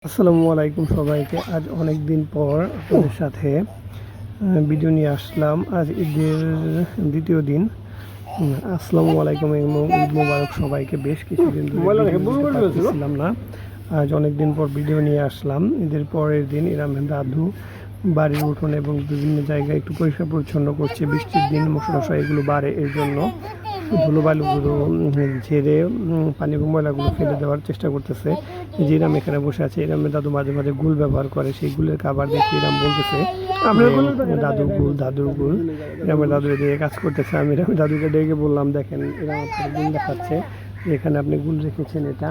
আসসালামু আলাইকুম সবাইকে। আজ অনেক দিন পর আপনাদের সাথে ভিডিও নিয়ে আসলাম। আজ ঈদের দ্বিতীয় দিন। আসসালামু আলাইকুম এবং ঈদ মোবারক সবাইকে। বেশ কিছুদিন ছিলাম না, আজ অনেক দিন পর ভিডিও নিয়ে আসলাম। ঈদের পরের দিন ইরামের দাদু বাড়ির উঠোন এবং বিভিন্ন জায়গায় একটু পরিষ্কার পরিচ্ছন্ন করছে। বৃষ্টির দিন মশা এগুলো বাড়ে, এর জন্য ধুলোবালুগুলো ঝেড়ে পানি এবং ময়লাগুলো ফেলে দেওয়ার চেষ্টা করতেছে। যে ইরাম এখানে বসে আছে, ইরামের দাদু মাঝে মাঝে গুল ব্যবহার করে, সেই গুলের খাবার দেখে ইরাম বলতেছে দাদুর গুল। ইরামের দাদু এদিকে কাজ করতেছে। আমি ইরামের দাদুকে ডেকে বললাম, দেখেন ইরাম আপনার গুল দেখাচ্ছে, এখানে আপনি গুল রেখেছেন। এটা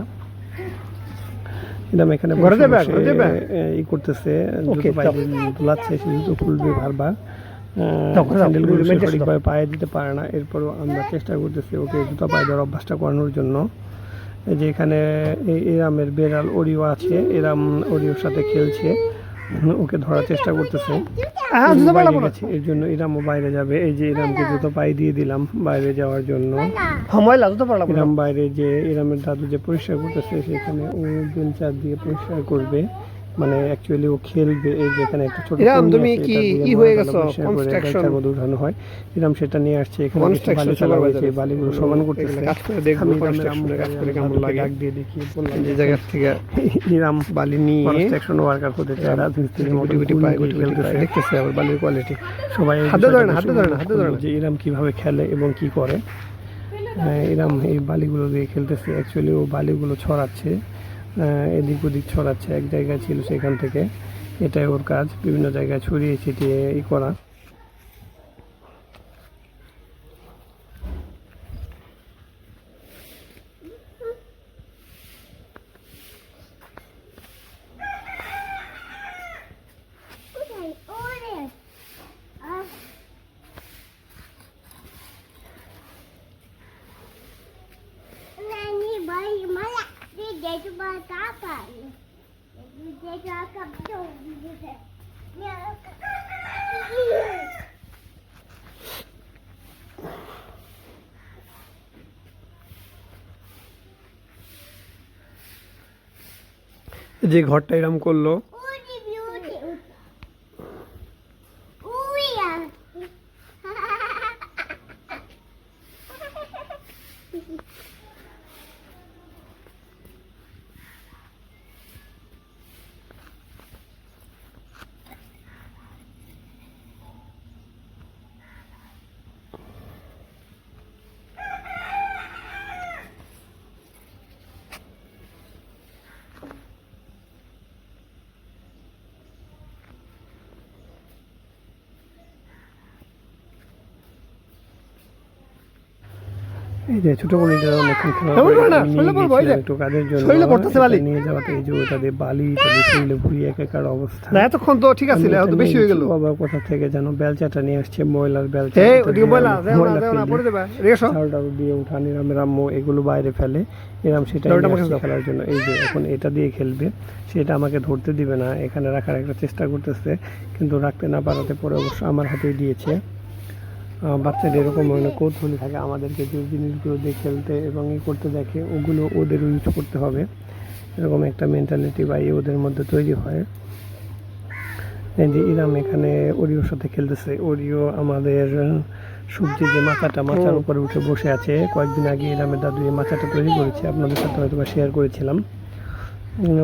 ইরাম এখানে ই করতেছে, জুতো পায়ে ধুলাচ্ছে, সে জুতো খুলবে বারবার, সঠিকভাবে পায়ে দিতে পারে না। এরপরও আমরা চেষ্টা করতেছি ওকে জুতা পায়ে দেওয়ার অভ্যাসটা করানোর জন্য। যে এখানে ইরামের বেড়াল ওরিও আছে, ইরাম ওরিওর সাথে খেলছে, ওকে ধরার চেষ্টা করতেছে। এর জন্য ইরামও বাইরে যাবে। এই যে ইরামকে জুতো পায়ে দিয়ে দিলাম বাইরে যাওয়ার জন্য। ইরাম বাইরে যে ইরামের দাদু যে পরিষ্কার করতেছে, সেখানে ও বেলচা দিয়ে পরিষ্কার করবে, মানে অ্যাকচুয়ালি ও খেলবে। এই যেখানে একটা ছোট তুমি কি হয়ে গেছো কনস্ট্রাকশন মধ্যে উঠানো হয়, ইরাম সেটা নিয়ে আসছে। এখানে বালি ফেলা হয়েছে, বালিগুলো সমান করতেছে। কাজ করে দেখবো কনস্ট্রাকশনের কাজ করে কেমন লাগে, ডাক দিয়ে দেখিয়ে বললাম যে জায়গা থেকে ইরাম বালি নিয়ে কনস্ট্রাকশন ওয়ার্কার হতে চায়, রাজমিস্ত্রির মতো গুটি পায়ে খেলতেছে, দেখতেছে আবার বালির কোয়ালিটি। সবাই হাতে ধরে না যে ইরাম কিভাবে খেলে এবং কি করে। ইরাম এই বালিগুলো দিয়ে খেলতেছে, অ্যাকচুয়ালি ও বালিগুলো ছড়াচ্ছে, এদিক ওদিক ছড়াচ্ছে। এক জায়গায় ছিল সেখান থেকে, এটাই ওর কাজ, বিভিন্ন জায়গায় ছড়িয়ে ছিটিয়ে ই করা। যে ঘরটা এরম করলো, এই যে ছোট বড়িটা অনেকক্ষণ একটু কাজের জন্য নিয়ে যাওয়াতে, এই যে ওটাতে বালি শরীরে ভুড়ি একাকার অবস্থা। এতক্ষণ তো ঠিক আছে, বেশি হয়ে গেল। বাবা কোথা থেকে যেন বেলচাটা নিয়ে আসছে, ময়লার বেলচা দিয়ে উঠান। ইরামের আম্মু এগুলো বাইরে ফেলে, এরাম সেটা খেলার জন্য। এই যে এখন এটা দিয়ে খেলবে, সেটা আমাকে ধরতে দিবে না, এখানে রাখার একটা চেষ্টা করতেছে, কিন্তু রাখতে না পারাতে পরে অবশ্য আমার হাতেই দিয়েছে। বাচ্চাদের এরকম অনেক কৌতূহলী থাকে, আমাদেরকে যে জিনিসগুলো দিয়ে খেলতে এবং ই করতে দেখে ওগুলো ওদের ইউজ করতে হবে, এরকম একটা মেন্টালিটি বা ওদের মধ্যে তৈরি হয়। এই যে ইরাম এখানে ওরিওর সাথে খেলতেছে। ওরিও আমাদের সবজি যে মাচার উপরে উঠে বসে আছে। কয়েকদিন আগে ইরামের দাদু এই মাচাটা তৈরি করেছে, আপনাদের সাথে হয়তো শেয়ার করেছিলাম।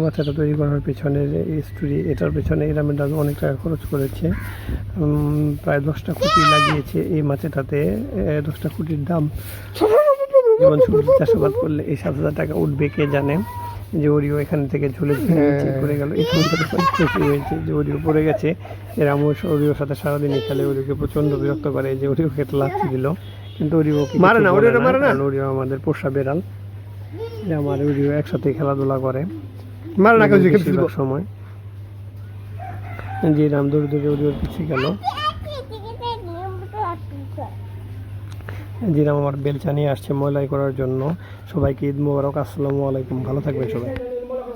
বাচ্চাটা তৈরি করার পেছনে স্টোরি, এটার পেছনে ইরামের দাদু অনেক টাকা খরচ করেছে। প্রায় 10টা খুঁটি লাগিয়েছে এই মাচাটাতে। 10টা খুঁটির দাম, যেমন সবজি চাষাবাদ করলে এই 7,000 টাকা উঠবে কে জানে। যে ওরিও এখান থেকে ঝুলে পড়ে গেল, এখান থেকে খুশি হয়েছে যে ওরিও পড়ে গেছে। এরা ওরিওর সাথে সারাদিনই খেলে, ওরিওকে প্রচণ্ড বিরক্ত করে। যে ওরিওকে একটা লাথি দিল, কিন্তু ওরিও মারে না, ওরিও আমাদের পোষা বেড়াল, আমার ওরিও একসাথে খেলাধুলা করে বেশিরভাগ সময়। যে রাম দৌড়ে ওরিওর পিছিয়ে গেল। জিরাম আমার বেলচা নিয়ে আসছে ময়লাই করার জন্য। সবাইকে ঈদ মোবারক, আসসালামু আলাইকুম, ভালো থাকবেন সবাই।